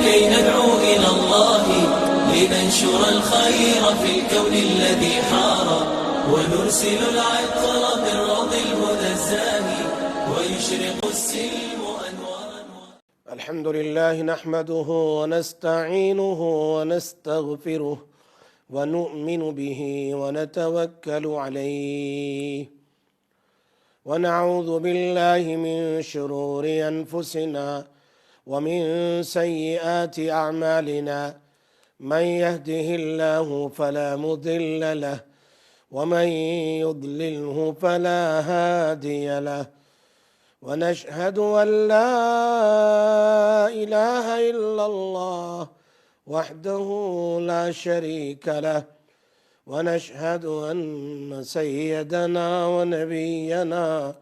كي ندعو إلى الله لننشر الخير في الكون الذي حار ونرسل العطر من روض الهدى الزاهي ويشرق السلم أنوارا. الحمد لله نحمده ونستعينه ونستغفره ونؤمن به ونتوكل عليه ونعوذ بالله من شرور أنفسنا ومن سيئات أعمالنا من يهده الله فلا مضل له ومن يضلله فلا هادي له ونشهد أن لا إله إلا الله وحده لا شريك له ونشهد أن سيدنا ونبينا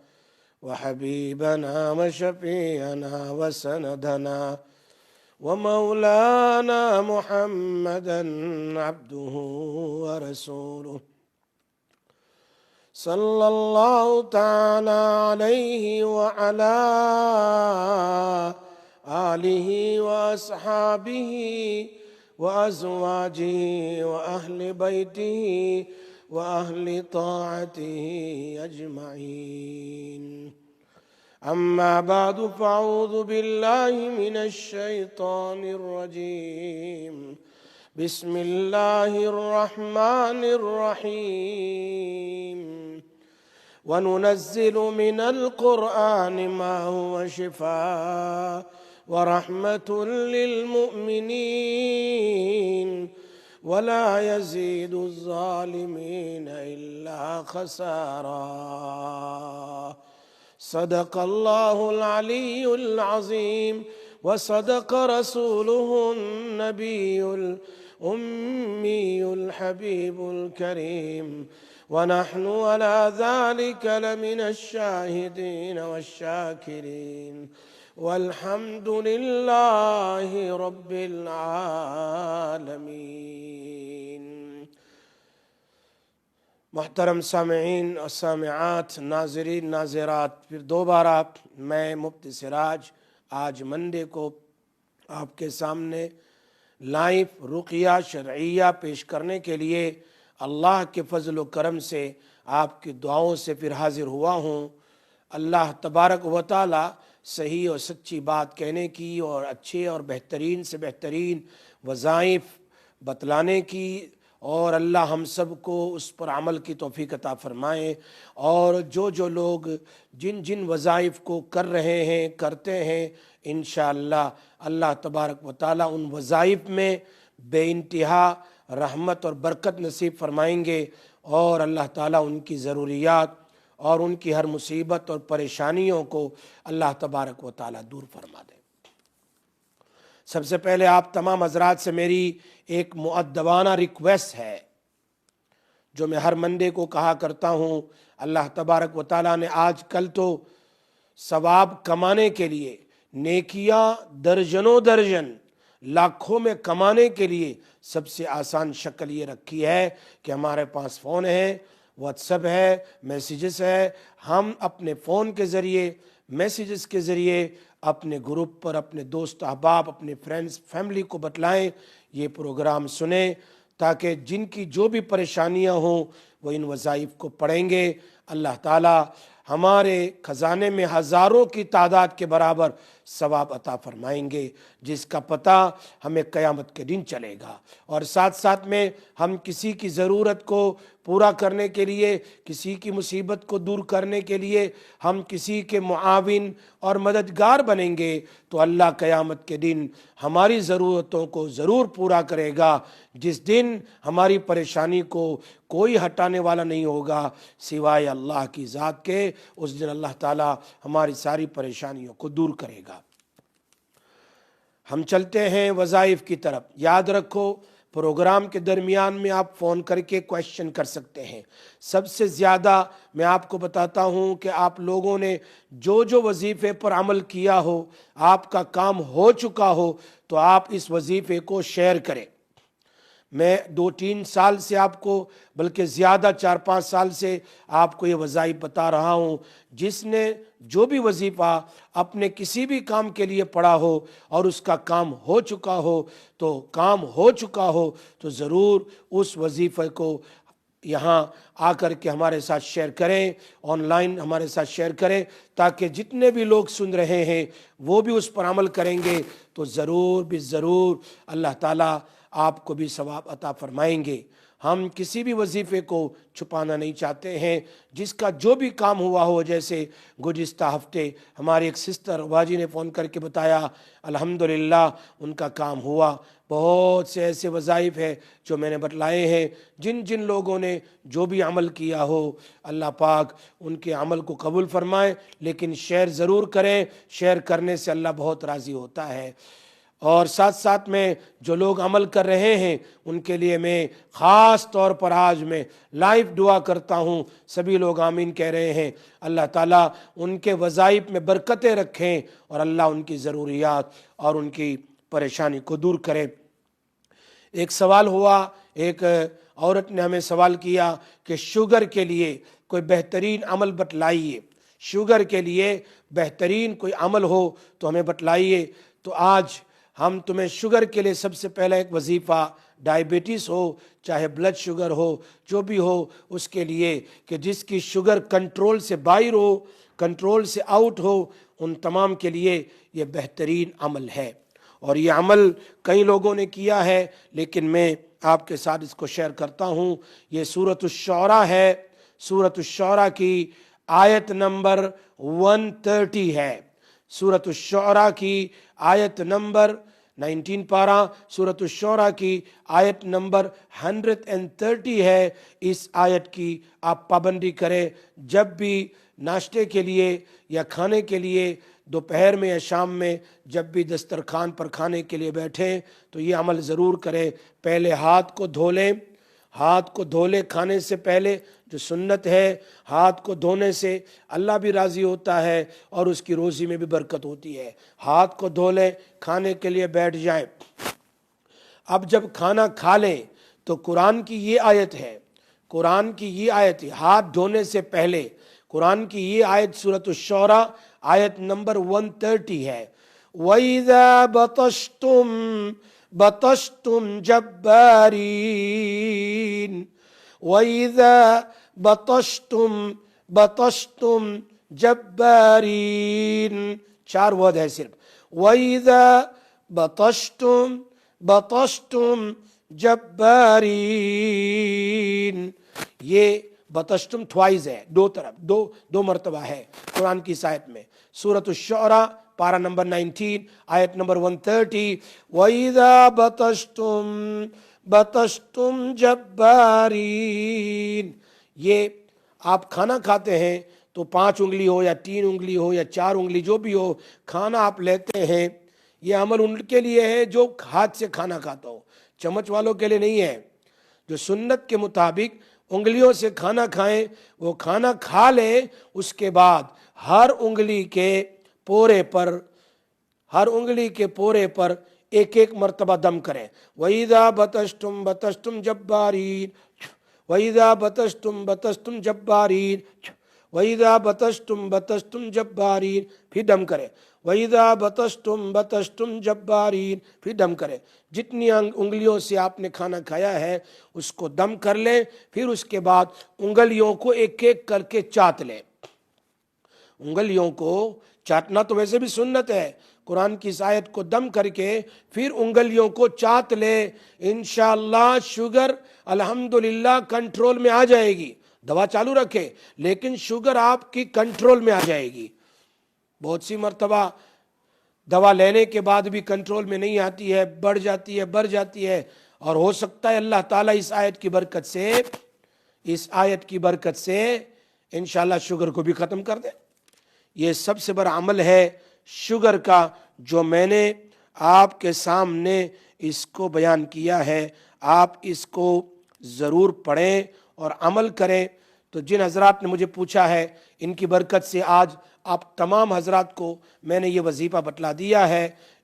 وحبيبنا وشفيعنا وسندنا ومولانا محمدا عبده ورسوله صلى الله تعالى عليه وعلى آله وأصحابه وأزواجه وأهل بيته وأهل طاعته أجمعين. أما بعد فأعوذ بالله من الشيطان الرجيم. بسم الله الرحمن الرحيم. وننزل من القرآن ما هو شفاء ورحمة للمؤمنين ولا يزيد الظالمين إلا خسارا. صدق الله العلي العظيم وصدق رسوله النبي الأمي الحبيب الكريم ونحن على ذلك لمن الشاهدين والشاكرين والحمد لله رب العالمين. محترم سامعین اور سامعات، ناظرین ناظرات، پھر دوبارہ میں مفتی سراج آج منڈے کو آپ کے سامنے لائیو رقیہ شرعیہ پیش کرنے کے لیے اللہ کے فضل و کرم سے آپ کی دعاؤں سے پھر حاضر ہوا ہوں. اللہ تبارک و تعالی صحیح اور سچی بات کہنے کی اور اچھے اور بہترین سے بہترین وظائف بتلانے کی، اور اللہ ہم سب کو اس پر عمل کی توفیق عطا فرمائے. اور جو لوگ جن وظائف کو کر رہے ہیں کرتے ہیں، انشاءاللہ اللہ تبارک و تعالی ان وظائف میں بے انتہا رحمت اور برکت نصیب فرمائیں گے، اور اللہ تعالیٰ ان کی ضروریات اور ان کی ہر مصیبت اور پریشانیوں کو اللہ تبارک و تعالیٰ دور فرما دے. سب سے پہلے آپ تمام حضرات سے میری ایک مؤدبانہ ریکویسٹ ہے جو میں ہر منڈے کو کہا کرتا ہوں. اللہ تبارک و تعالیٰ نے آج کل تو ثواب کمانے کے لیے، نیکیاں درجنوں درجن لاکھوں میں کمانے کے لیے سب سے آسان شکل یہ رکھی ہے کہ ہمارے پاس فون ہے، واٹس ایپ ہے، میسیجز ہے. ہم اپنے فون کے ذریعے، میسیجز کے ذریعے اپنے گروپ پر اپنے دوست احباب، اپنے فرینڈز، فیملی کو بتلائیں، یہ پروگرام سنیں، تاکہ جن کی جو بھی پریشانیاں ہوں وہ ان وظائف کو پڑھیں گے. اللہ تعالیٰ ہمارے خزانے میں ہزاروں کی تعداد کے برابر ثواب عطا فرمائیں گے، جس کا پتہ ہمیں قیامت کے دن چلے گا. اور ساتھ ساتھ میں ہم کسی کی ضرورت کو پورا کرنے کے لیے، کسی کی مصیبت کو دور کرنے کے لیے ہم کسی کے معاون اور مددگار بنیں گے تو اللہ قیامت کے دن ہماری ضرورتوں کو ضرور پورا کرے گا. جس دن ہماری پریشانی کو کوئی ہٹانے والا نہیں ہوگا سوائے اللہ کی ذات کے، اس دن اللہ تعالی ہماری ساری پریشانیوں کو دور کرے گا. ہم چلتے ہیں وظائف کی طرف. یاد رکھو پروگرام کے درمیان میں آپ فون کر کے کویشچن کر سکتے ہیں. سب سے زیادہ میں آپ کو بتاتا ہوں کہ آپ لوگوں نے جو وظیفے پر عمل کیا ہو، آپ کا کام ہو چکا ہو، تو آپ اس وظیفے کو شیئر کریں. میں 2-3 سال سے آپ کو بلکہ زیادہ 4-5 سال سے آپ کو یہ وظائف بتا رہا ہوں. جس نے جو بھی وظیفہ اپنے کسی بھی کام کے لیے پڑھا ہو اور اس کا کام ہو چکا ہو تو ضرور اس وظیفے کو یہاں آ کر کے ہمارے ساتھ شیئر کریں، آن لائن ہمارے ساتھ شیئر کریں، تاکہ جتنے بھی لوگ سن رہے ہیں وہ بھی اس پر عمل کریں گے تو ضرور اللہ تعالیٰ آپ کو بھی ثواب عطا فرمائیں گے. ہم کسی بھی وظیفے کو چھپانا نہیں چاہتے ہیں. جس کا جو بھی کام ہوا ہو، جیسے گزشتہ ہفتے ہماری ایک سسٹر واجی نے فون کر کے بتایا، الحمدللہ ان کا کام ہوا. بہت سے ایسے وظائف ہیں جو میں نے بتلائے ہیں. جن لوگوں نے جو بھی عمل کیا ہو اللہ پاک ان کے عمل کو قبول فرمائے. لیکن شیئر ضرور کریں، شیئر کرنے سے اللہ بہت راضی ہوتا ہے. اور ساتھ میں جو لوگ عمل کر رہے ہیں ان کے لیے میں خاص طور پر آج میں لائیو دعا کرتا ہوں. سبھی لوگ آمین کہہ رہے ہیں. اللہ تعالیٰ ان کے وظائف میں برکتیں رکھیں اور اللہ ان کی ضروریات اور ان کی پریشانی کو دور کرے. ایک سوال ہوا، ایک عورت نے ہمیں سوال کیا کہ شوگر کے لیے کوئی بہترین عمل بتلائیے. شوگر کے لیے بہترین کوئی عمل ہو تو ہمیں بتلائیے. تو آج ہم تمہیں شوگر کے لیے سب سے پہلا ایک وظیفہ، ڈائبٹیز ہو چاہے بلڈ شوگر ہو جو بھی ہو، اس کے لیے کہ جس کی شوگر کنٹرول سے باہر ہو، کنٹرول سے آؤٹ ہو، ان تمام کے لیے یہ بہترین عمل ہے. اور یہ عمل کئی لوگوں نے کیا ہے لیکن میں آپ کے ساتھ اس کو شیئر کرتا ہوں. یہ سورۃ الشعراء ہے. سورۃ الشعراء کی آیت نمبر 130 ہے. سورۃ الشعراء کی آیت نمبر 19 پارہ سورۃ الشعراء کی آیت نمبر 130 ہے. اس آیت کی آپ پابندی کریں. جب بھی ناشتے کے لیے یا کھانے کے لیے دوپہر میں یا شام میں جب بھی دسترخوان پر کھانے کے لیے بیٹھیں تو یہ عمل ضرور کریں. پہلے ہاتھ کو دھو لیں. ہاتھ کو دھو لیں کھانے سے پہلے، جو سنت ہے. ہاتھ کو دھونے سے اللہ بھی راضی ہوتا ہے اور اس کی روزی میں بھی برکت ہوتی ہے. ہاتھ کو دھو لیں، کھانے کے لیے بیٹھ جائیں. اب جب کھانا کھا لیں تو قرآن کی یہ آیت ہے، قرآن کی یہ آیت ہے ہاتھ دھونے سے پہلے. قرآن کی یہ آیت سورۃ الشعراء آیت نمبر 130 ہے. وَإِذَا بَطَشْتُمْ جَبَّارِينَ. وَإِذَا بَطَشْتُمْ جَبَّارِينَ. 4 ورڈ ہے صرف. وَإِذَا بَطَشْتُمْ جَبَّارِينَ. یہ بطشتم تھوائز ہے، 2 طرف، دو مرتبہ ہے قرآن کی آیت میں. سورۃ الشعراء پارہ نمبر 19 آیت نمبر 130. وَإِذَا بَطَشْتُمْ جَبَّارِينَ. یہ آپ کھانا کھاتے ہیں تو 5 انگلی ہو یا 3 انگلی ہو یا 4 انگلی جو بھی ہو، کھانا آپ لیتے ہیں. یہ عمل ان کے لیے ہے جو ہاتھ سے کھانا کھاتا ہو، چمچ والوں کے لیے نہیں ہے. جو سنت کے مطابق انگلیوں سے کھانا کھائیں، وہ کھانا کھا لیں. اس کے بعد ہر انگلی کے پورے پر ایک مرتبہ دم کریں. وَإِذَا بَطَشْتُمْ جَبَّارِينَ. وَإِذَا بَطَشْتُمْ جَبَّارِينَ. وَإِذَا بَطَشْتُمْ جَبَّارِينَ. پھر دم کریں. وَإِذَا بَطَشْتُمْ جَبَّارِينَ. پھر دم کریں. جتنی انگلیوں سے آپ نے کھانا کھایا ہے اس کو دم کر لیں. پھر اس کے بعد انگلیوں کو ایک کر کے چاٹ لیں. انگلیوں کو چاٹنا تو ویسے بھی سنت ہے. قرآن کی اس آیت کو دم کر کے پھر انگلیوں کو چاٹ لیں. انشاءاللہ شوگر الحمدللہ کنٹرول میں آ جائے گی. دوا چالو رکھے لیکن شوگر آپ کی کنٹرول میں آ جائے گی. بہت سی مرتبہ دوا لینے کے بعد بھی کنٹرول میں نہیں آتی ہے، بڑھ جاتی ہے. اور ہو سکتا ہے اللہ تعالیٰ اس آیت کی برکت سے انشاءاللہ شوگر کو بھی ختم کر دے. یہ سب سے بڑا عمل ہے شوگر کا جو میں نے آپ کے سامنے اس کو بیان کیا ہے. آپ اس کو ضرور پڑھیں اور عمل کریں. تو جن حضرات نے مجھے پوچھا ہے ان کی برکت سے آج آپ تمام حضرات کو میں نے یہ وظیفہ بتلا دیا ہے.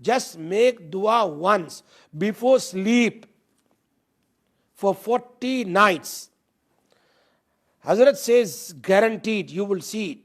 just make dua once before sleep for 40 nights. Hazrat says guaranteed you will see it.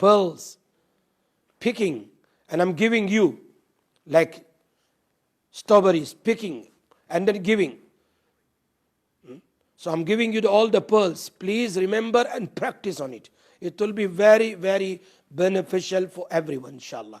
pearls picking and I'm giving you like strawberries, picking and then giving. So I'm giving you all the pearls. Please remember and practice on it. It will be very very beneficial for everyone inshallah.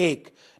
1।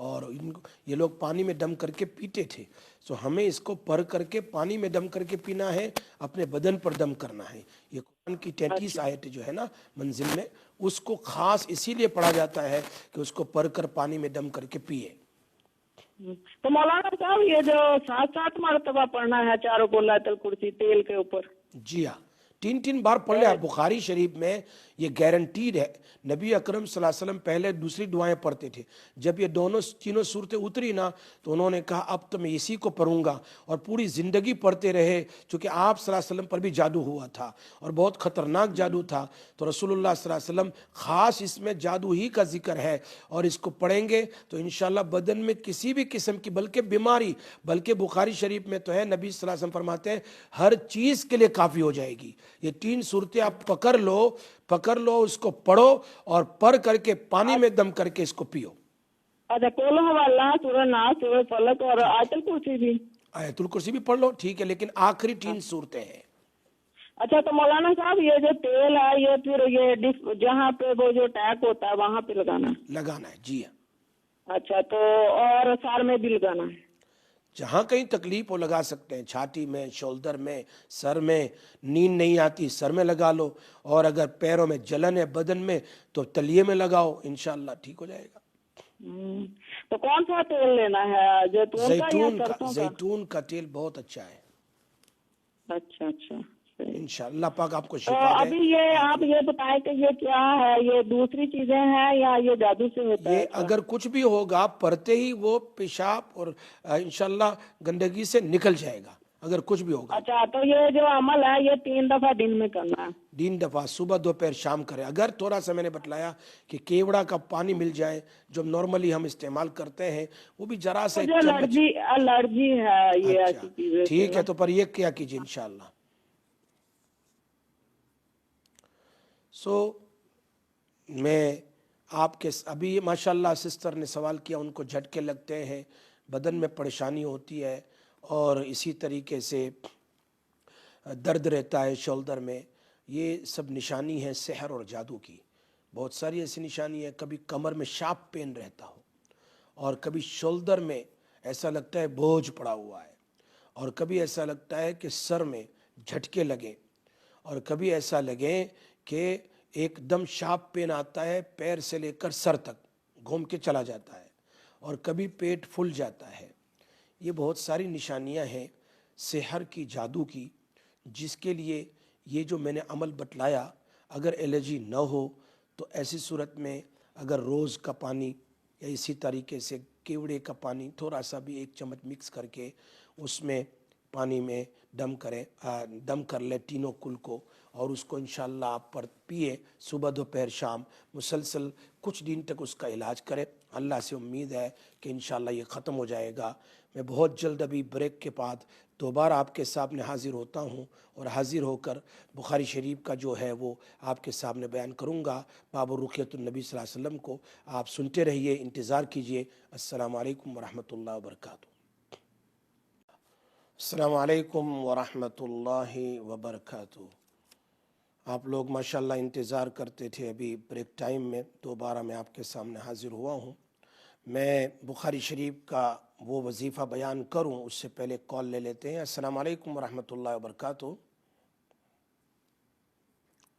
اور یہ لوگ پانی میں دم کر کے پیتے تھے. سو ہمیں اس کو پڑھ کر کے پانی میں دم کر کے پینا ہے, اپنے بدن پر دم کرنا ہے. یہ قرآن کی 33 آیت جو ہے نا منزل میں, اس کو خاص اسی لیے پڑھا جاتا ہے کہ اس کو پڑھ کر پانی میں دم کر کے پیے. تو مولانا صاحب یہ جو 7 مرتبہ پڑھنا ہے چاروں کو آیت الکرسی تیل کے اوپر, جی ہاں 3 بار پڑھ لے. آپ بخاری شریف میں یہ گارنٹیڈ ہے. نبی اکرم صلی اللہ علیہ وسلم پہلے دوسری دعائیں پڑھتے تھے. جب یہ تینوں صورتیں اتری نا تو انہوں نے کہا اب تو میں اسی کو پڑھوں گا, اور پوری زندگی پڑھتے رہے. چونکہ آپ صلی اللہ علیہ وسلم پر بھی جادو ہوا تھا اور بہت خطرناک جادو تھا, تو رسول اللہ صلی اللہ علیہ وسلم خاص اس میں جادو ہی کا ذکر ہے, اور اس کو پڑھیں گے تو انشاءاللہ بدن میں کسی بھی قسم کی بلکہ بیماری, بلکہ بخاری شریف میں تو ہے نبی صلی اللہ علیہ وسلم فرماتے ہیں ہر چیز کے لیے کافی ہو جائے گی. یہ 3 صورتیں آپ پکڑ لو, اس کو پڑھو اور پڑھ کر کے پانی میں دم کر کے اس کو پیو. اچھا قل هو اللہ, سورہ ناس, سورہ فلق اور آیت الکرسی بھی. آیت الکرسی بھی پڑھ لو, ٹھیک ہے, لیکن آخری 3 صورتیں ہیں. اچھا تو مولانا صاحب یہ جو تیل ہے یہ پھر یہ جہاں پہ وہ جو ٹیک ہوتا ہے وہاں پہ لگانا ہے, جی ہاں. اچھا تو اور سر میں بھی لگانا ہے؟ جہاں کہیں تکلیف ہو لگا سکتے ہیں, چھاتی میں, شولڈر میں, سر میں. نیند نہیں آتی سر میں لگا لو, اور اگر پیروں میں جلن ہے بدن میں تو تلیے میں لگاؤ, انشاءاللہ ٹھیک ہو جائے گا. تو کون سا تیل لینا ہے, زیتون کا تیل بہت اچھا ہے. اچھا انشاءاللہ پاک آپ کو تو شفا دے. ابھی یہ آپ یہ بتائیں کہ یہ کیا ہے, یہ دوسری چیزیں ہیں یا یہ جادو سے ہوتا ہے؟ یہ اگر کچھ بھی ہوگا پڑھتے ہی وہ پیشاب اور انشاءاللہ گندگی سے نکل جائے گا, اگر کچھ بھی ہوگا. اچھا تو یہ جو عمل ہے یہ 3 دفعہ دن میں کرنا ہے؟ 3 دفعہ, صبح دوپہر شام کرے. اگر تھوڑا سا میں نے بتلایا کہ کیوڑا کا پانی مل جائے جو نارملی ہم استعمال کرتے ہیں, وہ بھی ذرا سا الرجی ہے یہ ایسی چیزیں, ٹھیک ہے, تو پر یہ کیا کیجیے انشاءاللہ. میں آپ کے ابھی ماشاءاللہ سسٹر نے سوال کیا, ان کو جھٹکے لگتے ہیں, بدن میں پریشانی ہوتی ہے, اور اسی طریقے سے درد رہتا ہے شولڈر میں. یہ سب نشانی ہے سحر اور جادو کی. بہت ساری ایسی نشانی ہے, کبھی کمر میں شارپ پین رہتا ہو, اور کبھی شولڈر میں ایسا لگتا ہے بوجھ پڑا ہوا ہے, اور کبھی ایسا لگتا ہے کہ سر میں جھٹکے لگے, اور کبھی ایسا لگے کہ ایک دم شارپ پین آتا ہے پیر سے لے کر سر تک گھوم کے چلا جاتا ہے, اور کبھی پیٹ پھول جاتا ہے. یہ بہت ساری نشانیاں ہیں سحر کی, جادو کی, جس کے لیے یہ جو میں نے عمل بتلایا, اگر الرجی نہ ہو تو ایسی صورت میں اگر روز کا پانی یا اسی طریقے سے کیوڑے کا پانی تھوڑا سا بھی 1 چمچ مکس کر کے اس میں پانی میں دم کر لے تینوں کل کو, اور اس کو انشاءاللہ آپ پر پیے صبح دوپہر شام مسلسل کچھ دن تک اس کا علاج کرے. اللہ سے امید ہے کہ انشاءاللہ یہ ختم ہو جائے گا. میں بہت جلد ابھی بریک کے بعد دوبارہ آپ کے سامنے حاضر ہوتا ہوں, اور حاضر ہو کر بخاری شریف کا جو ہے وہ آپ کے سامنے بیان کروں گا, باب رقیۃ النبی صلی اللہ علیہ وسلم کو. آپ سنتے رہیے, انتظار کیجیے. السلام علیکم ورحمۃ اللہ وبرکاتہ. السلام علیکم ورحمۃ اللہ وبرکاتہ. آپ لوگ ماشاءاللہ انتظار کرتے تھے, ابھی بریک ٹائم میں دوبارہ میں آپ کے سامنے حاضر ہوا ہوں. میں بخاری شریف کا وہ وظیفہ بیان کروں اس سے پہلے کال لے لیتے ہیں. السلام علیکم ورحمۃ اللہ وبرکاتہ.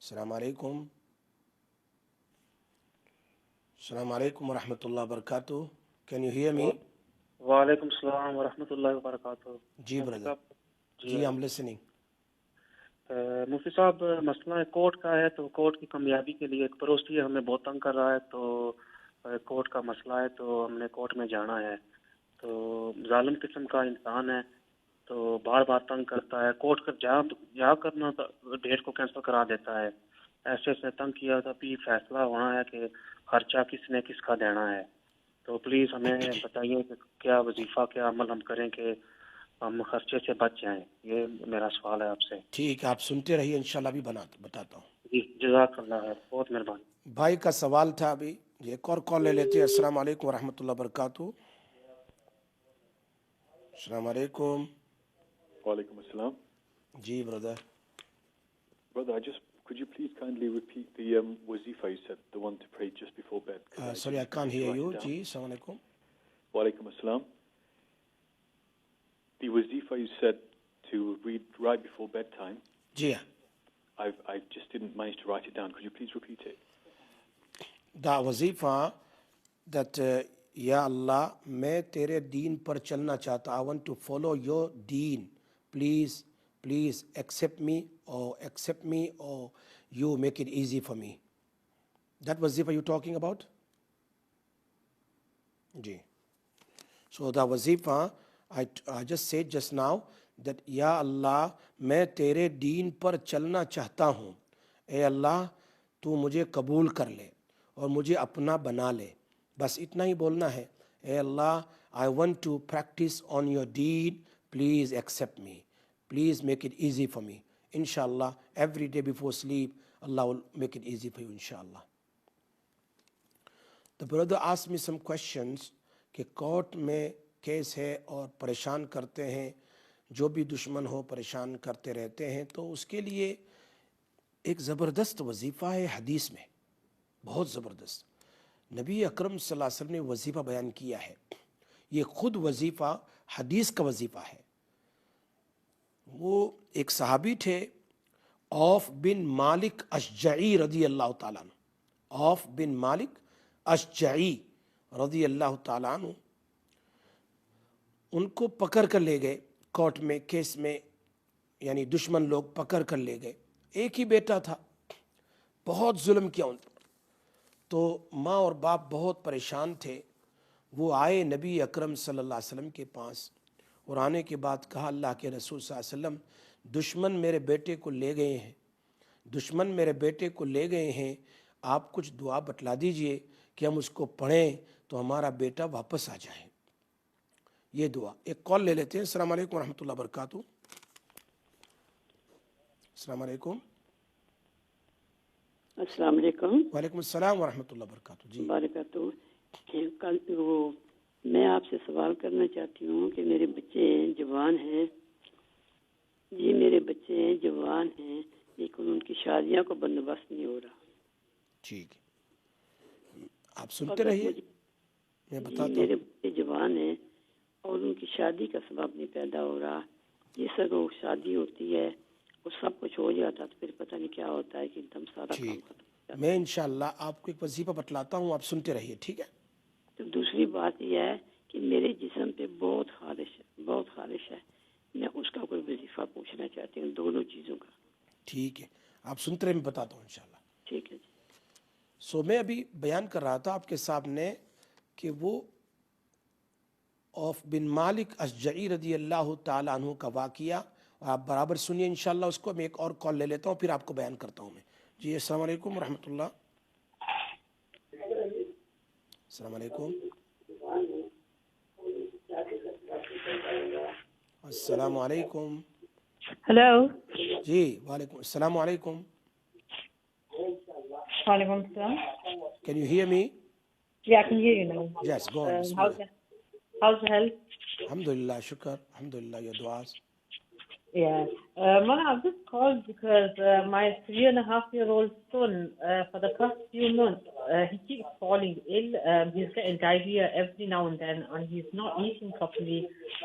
السلام علیکم. السلام علیکم ورحمۃ اللہ وبرکاتہ. Can you hear me? وعلیکم السلام ورحمۃ اللہ وبرکاتہ. جی بردر, جی ہم لسننگ. مفتی صاحب مسئلہ کورٹ کا ہے, تو کورٹ کی کامیابی کے لیے ایک پڑوسی ہمیں بہت تنگ کر رہا ہے, تو کورٹ کا مسئلہ ہے تو ہم نے کورٹ میں جانا ہے. تو ظالم قسم کا انسان ہے, تو بار بار تنگ کرتا ہے. کورٹ کا جا کرنا ڈیٹ کو کینسل کرا دیتا ہے. ایسے تنگ کیا تھا, بھی فیصلہ ہونا ہے کہ خرچہ کس نے کس کا دینا ہے. تو پلیز ہمیں بتائیے کہ کیا وظیفہ کیا عمل ہم کریں کہ ہم خرچے سے بچ جائیں. یہ میرا سوال ہے آپ سے. ٹھیک ہے, آپ سنتے رہیے, انشاءاللہ بھی بتاتا ہوں. جی جزاک اللہ ہے, بہت مہربانی. بھائی کا سوال تھا, ابھی ایک اور کال لے لیتے ہیں. السلام علیکم ورحمۃ اللہ وبرکاتہ. السلام علیکم. وعلیکم السلام. جی brother. Brother, could you please kindly repeat the wazifa you said, the one to pray just before bed? Sorry, I can't hear you. جی السلام علیکم. Wa alaikum assalam. The wazifa you said to read right before bedtime, جی ہاں. I just didn't manage to write it down. Could you please repeat it? دا وظیفہ that یا اللہ میں تیرے دین پر چلنا چاہتا, I want to follow your deen, please accept me or you make it easy for me. That wazifa you talking about? G. So the wazifa I just said just now that یا اللہ میں تیرے دین پر چلنا چاہتا ہوں, اے اللہ تو مجھے قبول کر لے اور مجھے اپنا بنا لے. بس اتنا ہی بولنا ہے, اے اللہ I want to practice on your deen, please accept me, please make it easy for me. Inshallah, every day before sleep, Allah will make it easy for you, inshallah. The brother asked me some questions کہ court میں case ہے اور پریشان کرتے ہیں, جو بھی دشمن ہو پریشان کرتے رہتے ہیں, تو اس کے لیے ایک زبردست وظیفہ ہے حدیث میں, بہت زبردست. نبی اکرم صلی اللہ علیہ وسلم نے وظیفہ بیان کیا ہے. یہ خود وظیفہ حدیث کا وظیفہ ہے. وہ ایک صحابی تھے, عوف بن مالک اشجعی رضی اللہ تعالیٰ عنہ. عوف بن مالک اشجعی رضی اللہ تعالیٰ عنہ, ان کو پکڑ کر لے گئے کورٹ میں, کیس میں, یعنی دشمن لوگ پکڑ کر لے گئے. ایک ہی بیٹا تھا, بہت ظلم کیا ان پر, تو ماں اور باپ بہت پریشان تھے. وہ آئے نبی اکرم صلی اللہ علیہ وسلم کے پاس, اور آنے کے بعد کہا, اللہ کے رسول صلی اللہ علیہ وسلم, دشمن میرے بیٹے کو لے گئے ہیں, دشمن میرے بیٹے کو لے گئے ہیں, آپ کچھ دعا بتلا دیجئے کہ ہم اس کو پڑھیں تو ہمارا بیٹا واپس آ جائے. یہ دعا. ایک کال لے لیتے ہیں. السلام علیکم ورحمۃ اللہ وبرکاتہ. السلام علیکم. السلام علیکم. وعلیکم السلام ورحمۃ اللہ وبرکاتہ. جی وبرکاتہ. میں آپ سے سوال کرنا چاہتی ہوں کہ میرے بچے جوان ہیں, جی میرے بچے جوان ہیں, لیکن ان کی شادیوں کا بندوبست نہیں ہو رہا. ٹھیک ہے, آپ سنتے رہیے, میں بتاتا ہوں. میرے بچے جوان ہیں اور ان کی شادی کا سبب نہیں پیدا ہو رہا. جس طرح شادی ہوتی ہے وہ سب کچھ ہو جاتا تو پھر پتہ نہیں کیا ہوتا ہے کہ ایک دم سارا کام ختم. میں انشاءاللہ آپ کو ایک وظیفہ بتلاتا ہوں, آپ سنتے رہیے, ٹھیک ہے. تو دوسری بات یہ ہے کہ میرے جسم پہ بہت خارش ہے, میں اس کا کوئی وظیفہ پوچھنا چاہتی ہوں, دونوں چیزوں کا. ٹھیک ہے, آپ سنتے رہے, میں بتاتا ہوں انشاءاللہ. ٹھیک ہے جی. سو میں ابھی بیان کر رہا تھا آپ کے سامنے کہ وہ عوف بن مالک اشجعی رضی اللہ تعالیٰ عنہ کا واقعہ, اور آپ برابر سنیے انشاءاللہ اس کو. میں ایک اور کال لے لیتا ہوں, پھر آپ کو بیان کرتا ہوں میں. جی السلام علیکم ورحمۃ اللہ. السلام علیکم. السلام علیکم. ہلو. جی وعلیکم السلام علیکم. وعلیکم السلام. Can you hear me? Yeah, I can hear you now. Yes, go on. How's the health? Alhamdulillah, shukr. Alhamdulillah, your du'as. Yeah. Mona, I've just called because my 3.5-year-old son, for the past few months, he keeps falling ill. He's getting diarrhea every now and then, and he's not eating properly.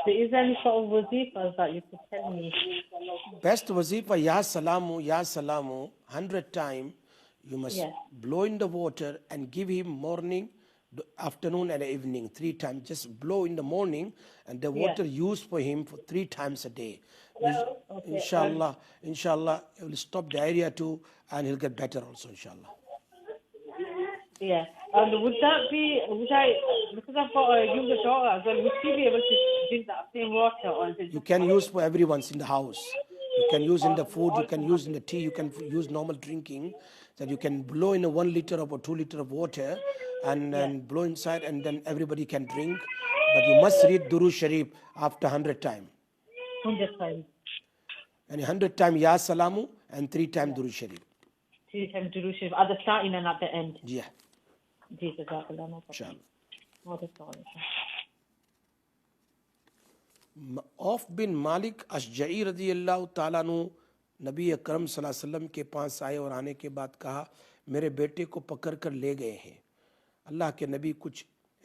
So is there any sort of wazifas that you could tell me? Best wazifa, ya salamu, 100 times. You must blow in the water and give him morning, afternoon and evening 3 times. Just blow in the morning and the water used for him for 3 times a day. Okay. Inshallah, it will stop diarrhea too, and he'll get better also, inshallah. Yeah. And would I, because I've got a younger daughter as well, would she be able to drink that same water? Or is it you can use for everyone's in the house. You can use in the food, you can use in the tea, you can use normal drinking. That you can blow in a 1 liter or 2 liter of water and blow inside, and then everybody can drink. But you must read Durood Sharif after 100 times. 100 times. And 100 times Ya Salamu and 3 times Durood Sharif. 3 times Durood Sharif at the starting and at the end. Yeah. جی جزاک اللہ. Inshallah. عوف بن مالک اشجعی رضی اللہ تعالیٰ عنہ نبی اکرم صلی اللہ علیہ وسلم کے پاس آئے, اور آنے کے بعد کہا, میرے بیٹے کو پکڑ کر لے گئے ہیں. اللہ کے نبی کچھ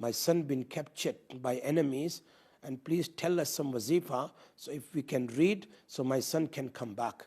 My son been captured by enemies and please tell us some wazifa so if we can read so my son can come back.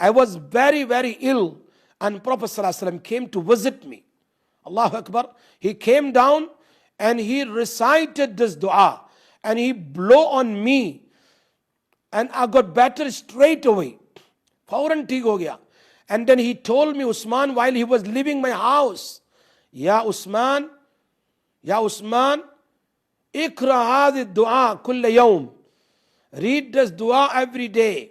I was very very ill and Prophet sallallahu alaihi wasallam came to visit me. Allahu Akbar. He came down and he recited this dua and he blew on me and I got better straight away. Fauran theek ho gaya. And then he told me, Usman, while he was leaving my house, Ya Usman, ikra hadhi dua kulla yawm. Read this dua every day.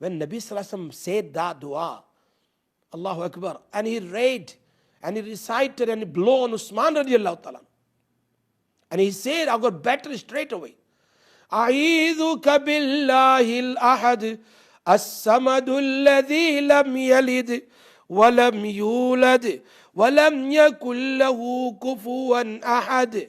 when Nabi sallallahu alaihi wasallam said that dua, Allahu Akbar, and he read and he recited and he blew on Usman radiyallahu ta'ala, and he said, I got better straight away. A'izuka billahil ahad as-samadul ladhi lam yalid wa lam yulad wa lam yakul lahu kufuwan ahad.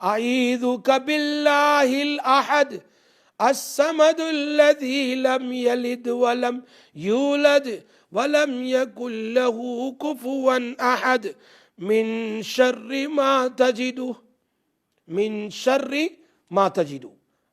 a'izuka billahil ahad as-samadul ladhi lam yalid wa lam yulad wa lam yakul lahu kufuwan ahad min sharri ma tajidu, min sharri ma tajidu,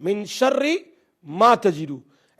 min sharri ma tajidu,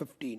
15।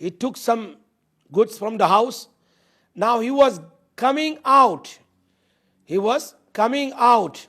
He took some goods from the house. Now he was coming out. He was coming out.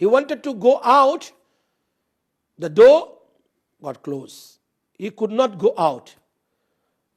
He wanted to go out. The door got closed. He could not go out.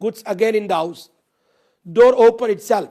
goods again in the house. Door opened itself.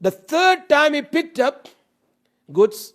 The third time he picked up goods,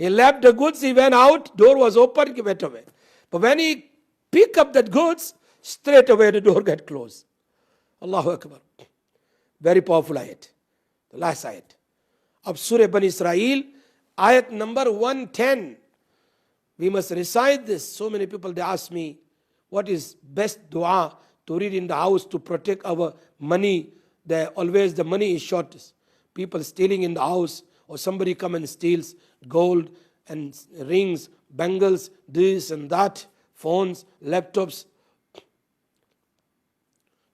He left the goods, he went out, door was open, he went away. But when he picked up that goods, straight away the door got closed. Allahu Akbar. Very powerful ayat. The last ayat. Ab Surah Bani Israel, ayat number 110. We must recite this. So many people, they ask me, what is best dua to read in the house to protect our money? Always the money is short. People stealing in the house, or somebody come and steals gold and rings, bangles, this and that, phones, laptops.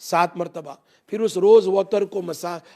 7 مرتبہ, پھر اس روز water کو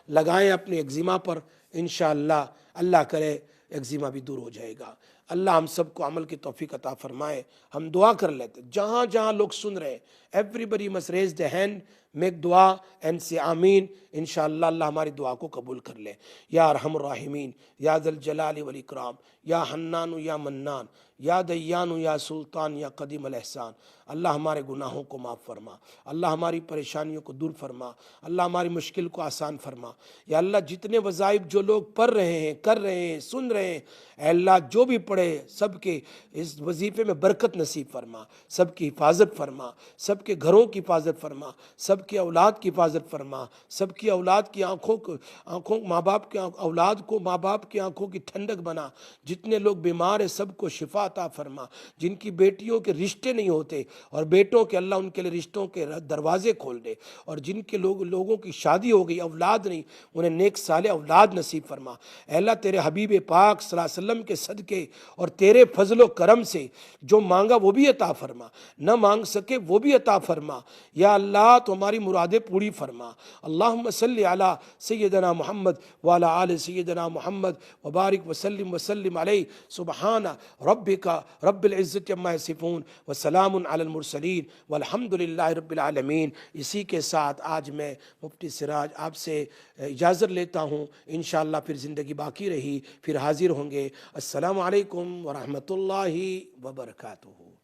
لگائیں اپنے eczema پر, انشاءاللہ اللہ کرے eczema بھی دور ہو جائے گا. اللہ ہم سب کو عمل کی توفیق عطا فرمائے. ہم دعا کر لیتے جہاں جہاں لوگ سن رہے ہیں, everybody must raise the hand, make دعا اینڈ سے آمین. انشاءاللہ اللہ ہماری دعا کو قبول کر لے. یا ارحم الراحمین, یا ذی الجلال والاکرام, یا حنان یا منان, یا دیان یا سلطان, یا قدیم الاحسان. اللہ ہمارے گناہوں کو معاف فرما, اللہ ہماری پریشانیوں کو دور فرما, اللہ ہماری مشکل کو آسان فرما. یا اللہ جتنے وظائف جو لوگ پڑھ رہے ہیں, کر رہے ہیں, سن رہے ہیں, اے اللہ جو بھی پڑھے سب کے اس وظیفے میں برکت نصیب فرما, سب کی حفاظت فرما, سب کے گھروں کی حفاظت فرما, سب کی اولاد کی حفاظت فرما, سب کی اولاد کی آنکھوں ماں باپ کے اولاد کو ماں باپ کی آنکھوں کی ٹھنڈک بنا. جتنے لوگ بیمار ہیں سب کو شفا عطا فرما. جن کی بیٹیوں کے رشتے نہیں ہوتے اور بیٹوں کے, اللہ ان کے لیے رشتوں کے دروازے کھول دے. اور جن کے لوگوں کی شادی ہو گئی, اولاد نہیں, انہیں نیک صالح اولاد نصیب فرما. اے اللہ تیرے حبیب پاک صلی اللہ علیہ وسلم کے صدقے اور تیرے فضل و کرم سے جو مانگا وہ بھی عطا فرما, نہ مانگ سکے وہ بھی عطا فرما. یا اللہ تو ہماری مرادیں پوری فرما. اللہم صلی علی سیدنا محمد وعلی آل سیدنا محمد وبارک وسلم علیہ. سبحان ربک رب العزت عما یصفون وسلام علی المرسلین والحمد للہ رب العالمین. اسی کے ساتھ آج میں مفتی سراج آپ سے اجازت لیتا ہوں. انشاءاللہ پھر زندگی باقی رہی, پھر حاضر ہوں گے. السلام علیکم ورحمۃ اللہ وبرکاتہ.